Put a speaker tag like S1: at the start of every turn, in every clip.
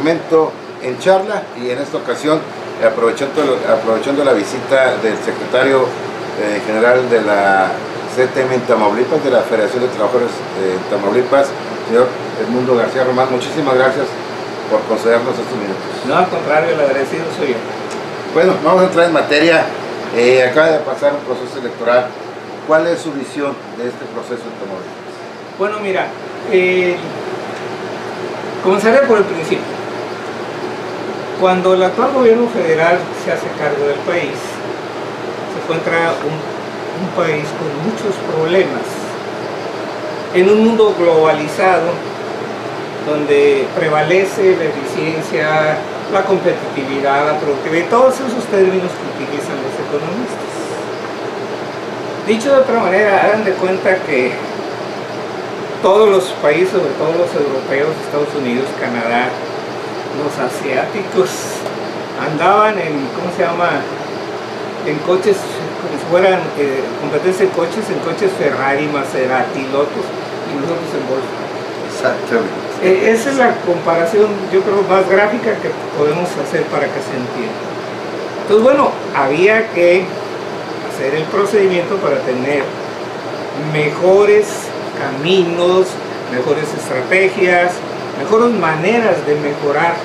S1: segmento en charla, y en esta ocasión aprovechando la visita del secretario general de la CTM en Tamaulipas, de la Federación de Trabajadores de Tamaulipas, señor Edmundo García Román. Muchísimas gracias por concedernos estos minutos.
S2: No, al contrario, el agradecido soy yo.
S1: Bueno, vamos a entrar en materia. Acaba de pasar un proceso electoral. ¿Cuál es su visión de este proceso en Tamaulipas?
S2: Bueno, mira, comenzaré por el principio. Cuando el actual gobierno federal se hace cargo del país, se encuentra un país con muchos problemas. En un mundo globalizado, donde prevalece la eficiencia, la competitividad, la productividad, todos esos términos que utilizan los economistas. Dicho de otra manera, hagan de cuenta que todos los países, sobre todo los europeos, Estados Unidos, Canadá, los asiáticos, andaban en, ¿cómo se llama?, en coches, como si fueran competencia de coches, en coches Ferrari, Maserati, Lotus, y nosotros en Volkswagen.
S1: Exactamente.
S2: Esa es la comparación, yo creo, más gráfica que podemos hacer para que se entienda. Entonces, bueno, había que hacer el procedimiento para tener mejores caminos, mejores estrategias, mejores maneras de mejorar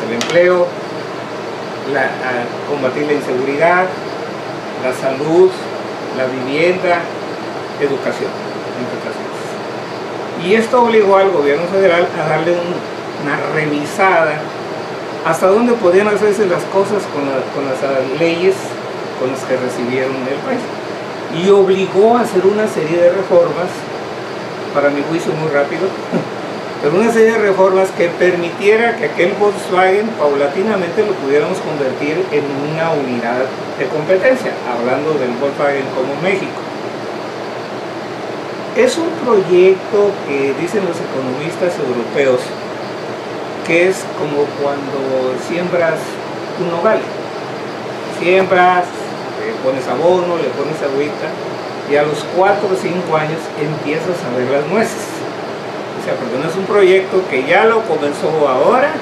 S2: el empleo, combatir la inseguridad, la salud, la vivienda, educación, entre otras cosas. Y esto obligó al gobierno federal a darle una revisada hasta dónde podían hacerse las cosas con las leyes con las que recibieron el país. Y obligó a hacer una serie de reformas, para mi juicio muy rápido, pero una serie de reformas que permitiera que aquel Volkswagen paulatinamente lo pudiéramos convertir en una unidad de competencia, hablando del Volkswagen como México. Es un proyecto que dicen los economistas europeos que es como cuando siembras un nogal. Siembras, le pones abono, le pones agüita, y a los 4 o 5 años empiezas a ver las nueces. O sea, porque no es un proyecto que ya lo comenzó ahora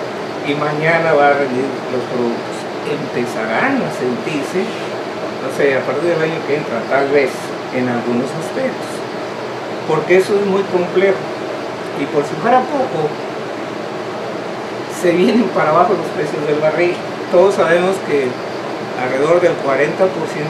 S2: y mañana va a rendir los productos. Empezarán a sentirse, no sé, a partir del año que entra, tal vez, en algunos aspectos. Porque eso es muy complejo. Y por si fuera poco, se vienen para abajo los precios del barril. Todos sabemos que alrededor del 40%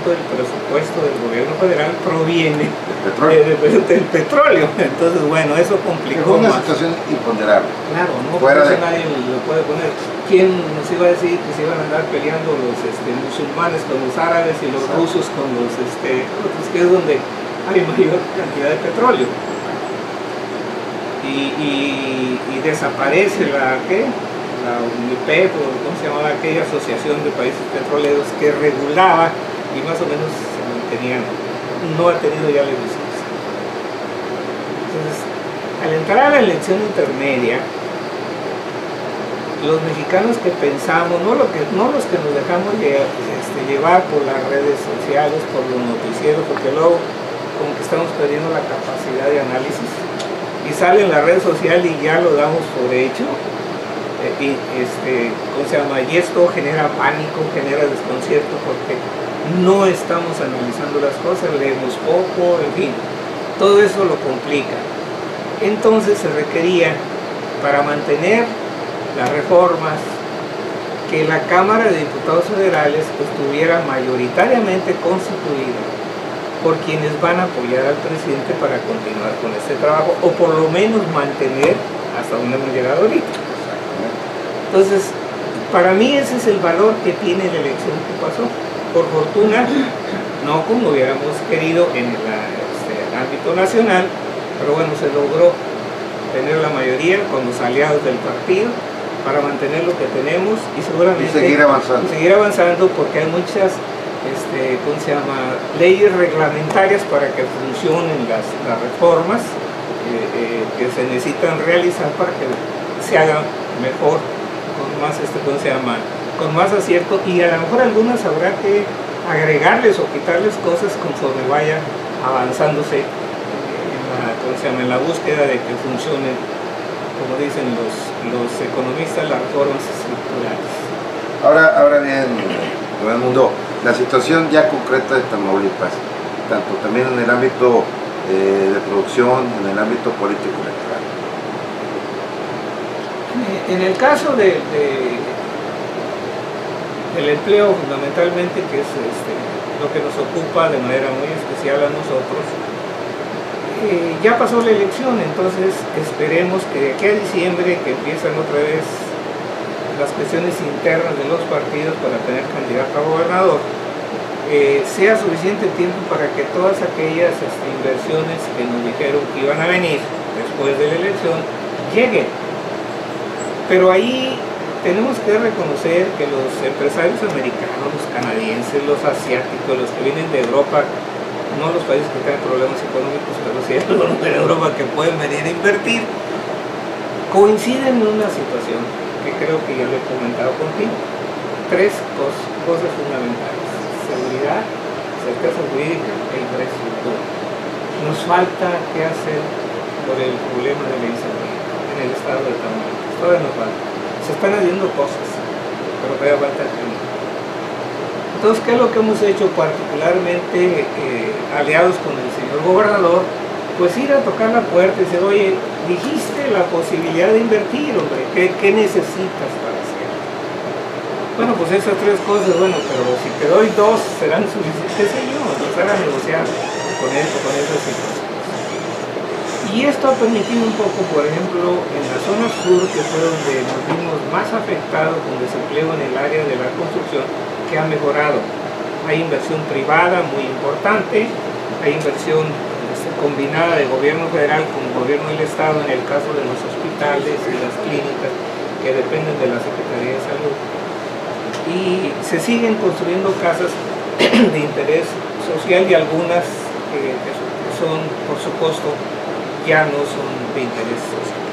S2: del presupuesto del gobierno federal proviene del petróleo. Entonces, bueno, eso complicó
S1: una
S2: más.
S1: situación imponderable.
S2: Claro, no nadie lo puede poner. ¿Quién nos iba a decir que se iban a andar peleando los musulmanes con los árabes y los rusos con los otros, que es donde hay mayor cantidad de petróleo? Y desaparece la UNIPEP, o ¿cómo se llamaba aquella asociación de países petroleros que regulaba y más o menos se mantenían, no ha tenido ya la eficiencia. Entonces, al entrar a la elección intermedia, los mexicanos que pensamos, no los que nos dejamos llevar por las redes sociales, por los noticieros, porque luego como que estamos perdiendo la capacidad de análisis, y sale en la red social y ya lo damos por hecho. ¿Cómo se llama? Y esto genera pánico, genera desconcierto, porque no estamos analizando las cosas, leemos poco, en fin, todo eso lo complica. Entonces se requería, para mantener las reformas, que la Cámara de Diputados Federales estuviera mayoritariamente constituida por quienes van a apoyar al presidente para continuar con este trabajo, o por lo menos mantener hasta donde hemos llegado ahorita. Entonces, para mí ese es el valor que tiene la elección que pasó. Por fortuna, no como hubiéramos querido en el ámbito nacional, pero bueno, se logró tener la mayoría con los aliados del partido para mantener lo que tenemos y seguramente
S1: seguir avanzando,
S2: porque hay muchas ¿cómo se llama?, leyes reglamentarias para que funcionen las reformas que se necesitan realizar para que se haga mejor, con más ¿cómo se llama?, con más acierto, y a lo mejor algunas habrá que agregarles o quitarles cosas conforme vaya avanzándose en la búsqueda de que funcionen, como dicen los los economistas las reformas estructurales.
S1: Ahora bien, Mundo, la situación ya concreta de Tamaulipas, tanto también en el ámbito de producción, en el ámbito político electoral.
S2: En el caso del empleo, fundamentalmente, que es lo que nos ocupa de manera muy especial a nosotros, ya pasó la elección, entonces esperemos que de aquí a diciembre, que empiezan otra vez las cuestiones internas de los partidos para tener candidato a gobernador, sea suficiente tiempo para que todas aquellas inversiones que nos dijeron que iban a venir después de la elección lleguen. Pero ahí tenemos que reconocer que los empresarios americanos, los canadienses, los asiáticos, los que vienen de Europa, no los países que tienen problemas económicos, pero sí los de Europa que pueden venir a invertir, coinciden en una situación que creo que ya lo he comentado contigo. Tres cosas fundamentales: seguridad, certeza jurídica e infraestructura. Nos falta qué hacer por el problema de la inseguridad en el estado de Tamaulipas. Todavía nos falta. Se están haciendo cosas, pero todavía falta el camino. Entonces, ¿qué es lo que hemos hecho particularmente aliados con el señor gobernador? Pues ir a tocar la puerta y decir: oye, dijiste la posibilidad de invertir, hombre, ¿qué necesitas para hacer? Bueno, pues esas tres cosas, bueno, pero si te doy dos, serán suficientes, señor, empezar a negociar con esto, con esas situaciones. Y esto ha permitido un poco, por ejemplo, en la zona sur, que fue donde nos vimos más afectados con desempleo en el área de la construcción, que ha mejorado. Hay inversión privada muy importante, hay inversión combinada de gobierno federal con gobierno del estado en el caso de los hospitales y las clínicas que dependen de la Secretaría de Salud. Y se siguen construyendo casas de interés social y algunas que son, por su costo, ya no son de interés social.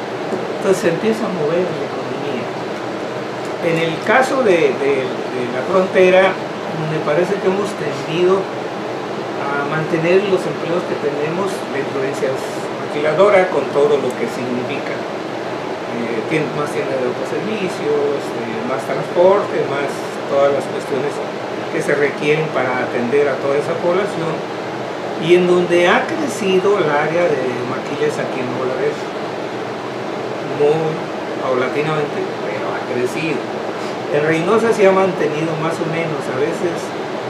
S2: Entonces se empieza a mover la economía. En el caso de la frontera, me parece que hemos tendido a mantener los empleos que tenemos, la influencia maquiladora, con todo lo que significa. Más tiendas de autoservicio, más transporte, más todas las cuestiones que se requieren para atender a toda esa población, y en donde ha crecido el área de maquiles aquí en Nuevo Laredo, muy paulatinamente, pero ha crecido. En Reynosa se ha mantenido más o menos, a veces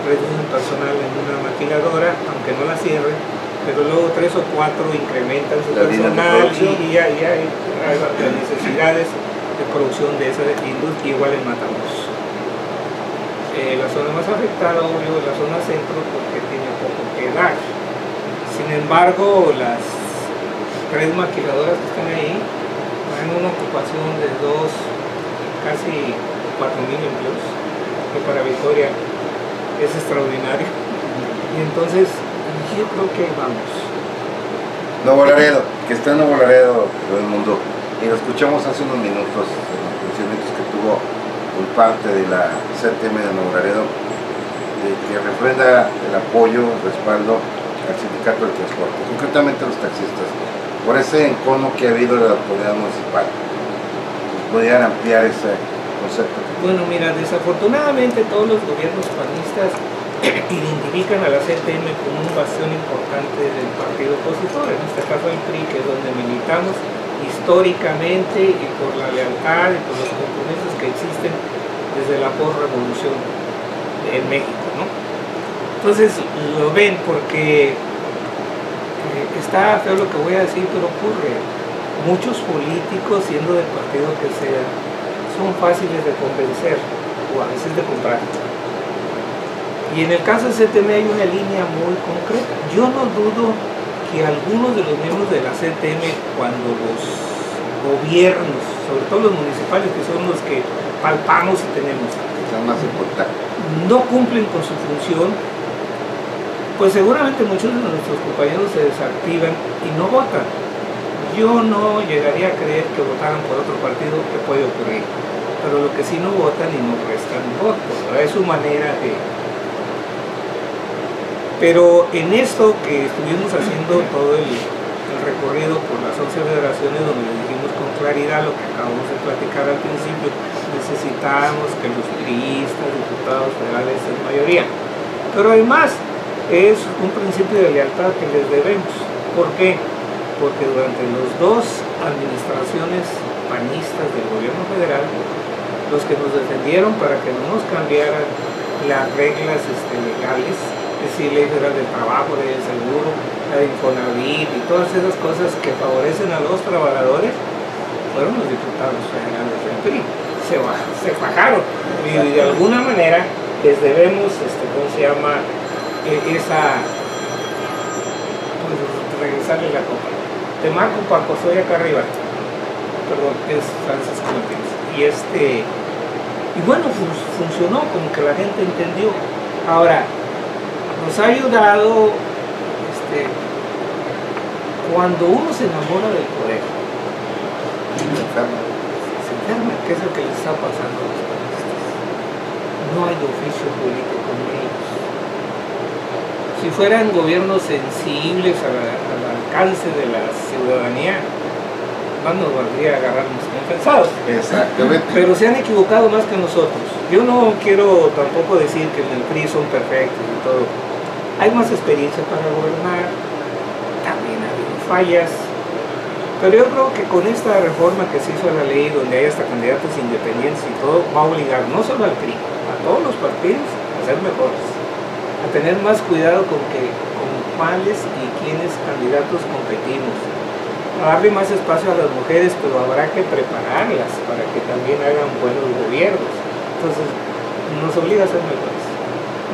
S2: reducen personal en una maquiladora, aunque no la cierren, pero luego 3 o 4 incrementan su personal y ya hay las necesidades de producción de esa industria, igual en Matamoros. La zona más afectada, obvio, es la zona centro, porque tiene poco que dar. Sin embargo, las 3 maquiladoras que están ahí tienen una ocupación de casi 4,000 empleos, que para Victoria es extraordinario. Y entonces, yo creo que vamos.
S1: Nuevo Laredo, que está en Nuevo Laredo, todo el mundo, y lo escuchamos hace unos minutos en los pronunciamientos que tuvo por parte de la CTM de Nuevo Laredo, que refrenda el apoyo, el respaldo al sindicato del transporte, concretamente a los taxistas, por ese encono que ha habido de la autoridad municipal. ¿Podrían ampliar ese concepto?
S2: Bueno, mira, desafortunadamente todos los gobiernos panistas identifican a la CTM como un bastión importante del partido opositor, en este caso el PRI, que es donde militamos históricamente y por la lealtad y por los compromisos que existen desde la posrevolución en México, ¿no? Entonces lo ven porque está feo lo que voy a decir, pero ocurre. Muchos políticos, siendo del partido que sea, son fáciles de convencer o a veces de comprar. Y en el caso de CTM hay una línea muy concreta. Yo no dudo que algunos de los miembros de la CTM, cuando los gobiernos, sobre todo los municipales, que son los que palpamos y tenemos, no cumplen con su función, pues seguramente muchos de nuestros compañeros se desactivan y no votan. Yo no llegaría a creer que votaran por otro partido, que puede ocurrir, pero lo que sí no votan y no prestan votos, es su manera de... Pero en esto que estuvimos haciendo todo el el recorrido por las 11 federaciones, donde le dijimos con claridad lo que acabamos de platicar al principio: necesitamos que los priistas, diputados federales, en mayoría. Pero además es un principio de lealtad que les debemos. ¿Por qué? Porque durante las dos administraciones panistas del gobierno federal, los que nos defendieron para que no nos cambiaran las reglas legales, es decir, ley federal del trabajo, ley del seguro, la de Infonavit y todas esas cosas que favorecen a los trabajadores, fueron los diputados federales del PRI. Se fajaron, y de alguna manera les debemos, ¿cómo se llama? Esa, pues, regresarle la copa. Te marco, Paco, soy acá arriba. Perdón, es Francisco Martínez. Y bueno, funcionó, como que la gente entendió. Ahora, nos ha ayudado cuando uno se enamora del poder, se enferma, que es lo que les está pasando a los panistas. No hay oficio político con ellos. Si fueran gobiernos sensibles al alcance de la ciudadanía, más nos valdría agarrarnos compensados.
S1: Exactamente.
S2: Pero se han equivocado más que nosotros. Yo no quiero tampoco decir que en el PRI son perfectos y todo. Hay más experiencia para gobernar, también ha habido fallas, pero yo creo que con esta reforma que se hizo a la ley, donde hay hasta candidatos independientes y todo, va a obligar no solo al PRI, a todos los partidos a ser mejores, a tener más cuidado con cuáles y quiénes candidatos competimos, a darle más espacio a las mujeres, pero habrá que prepararlas para que también hagan buenos gobiernos. Entonces nos obliga a ser mejores.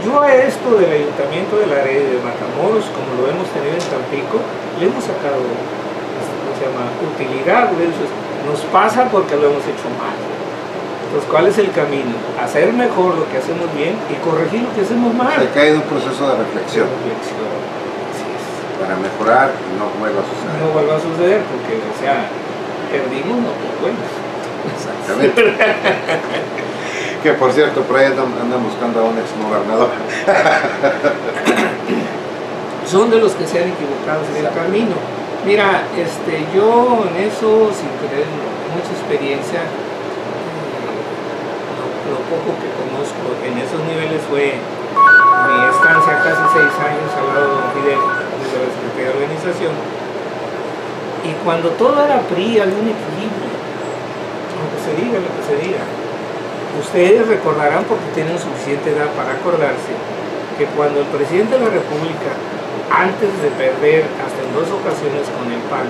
S2: Yo a esto del Ayuntamiento de Laredo y de Matamoros, como lo hemos tenido en Tampico, le hemos sacado, ¿cómo se llama?, utilidad. Nos pasa porque lo hemos hecho mal. Entonces, ¿cuál es el camino? Hacer mejor lo que hacemos bien y corregir lo que hacemos mal.
S1: Se cae en un proceso de reflexión.
S2: Así es.
S1: Para mejorar y no vuelva a suceder.
S2: No vuelva a suceder porque, o sea, perdimos, no por buenas.
S1: Exactamente. Que por cierto, por ahí andan buscando a un ex gobernador.
S2: Son de los que se han equivocado en el camino. Mira, yo en eso, sin tener mucha experiencia, lo poco que conozco en esos niveles fue mi estancia casi 6 años al lado de don Fidel, desde la Secretaría de Organización. Y cuando todo era PRI, había un equilibrio, lo que se diga, lo que se diga. Ustedes recordarán, porque tienen suficiente edad para acordarse, que cuando el presidente de la República, antes de perder hasta en 2 ocasiones con el PAN,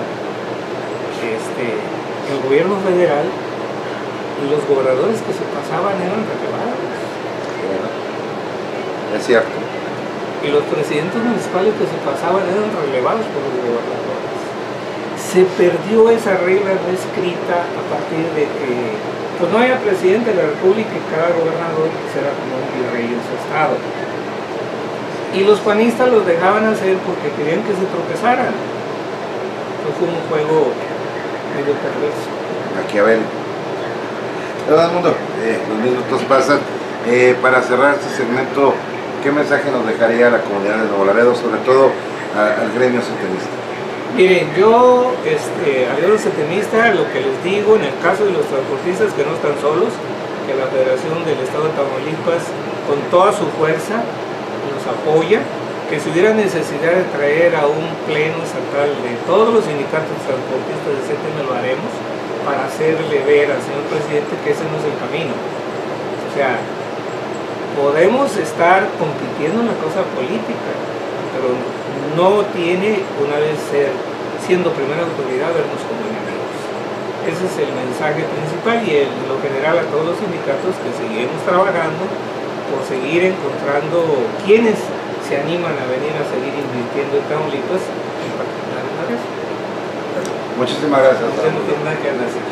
S2: el gobierno federal, los gobernadores que se pasaban eran relevados.
S1: Es cierto.
S2: Y los presidentes municipales que se pasaban eran relevados por los gobernadores. Se perdió esa regla no escrita a partir de que pues no haya presidente de la República y cada gobernador será como un virrey en su estado. Y los panistas los dejaban hacer porque querían que se tropezaran. Entonces fue un juego medio perverso.
S1: Maquiavel. Todo el mundo, los minutos pasan. Para cerrar este segmento, ¿qué mensaje nos dejaría a la comunidad de Nuevo Laredo, sobre todo al gremio setemista?
S2: Miren, yo al gremio setemista lo que les digo en el caso de los transportistas que no están solos, que la Federación del Estado de Tamaulipas con toda su fuerza nos apoya, que si hubiera necesidad de traer a un pleno estatal de todos los sindicatos transportistas de CETEM, lo haremos para hacerle ver al señor presidente que ese no es el camino. O sea, podemos estar compitiendo en la cosa política, pero no tiene, una vez siendo primera autoridad, vernos como enemigos. Ese es el mensaje principal y en lo general a todos los sindicatos que seguimos trabajando por seguir encontrando quienes se animan a venir a seguir invirtiendo en Tamaulipas, en particular en la red.
S1: Muchísimas gracias.
S2: No tiene nada que hacer.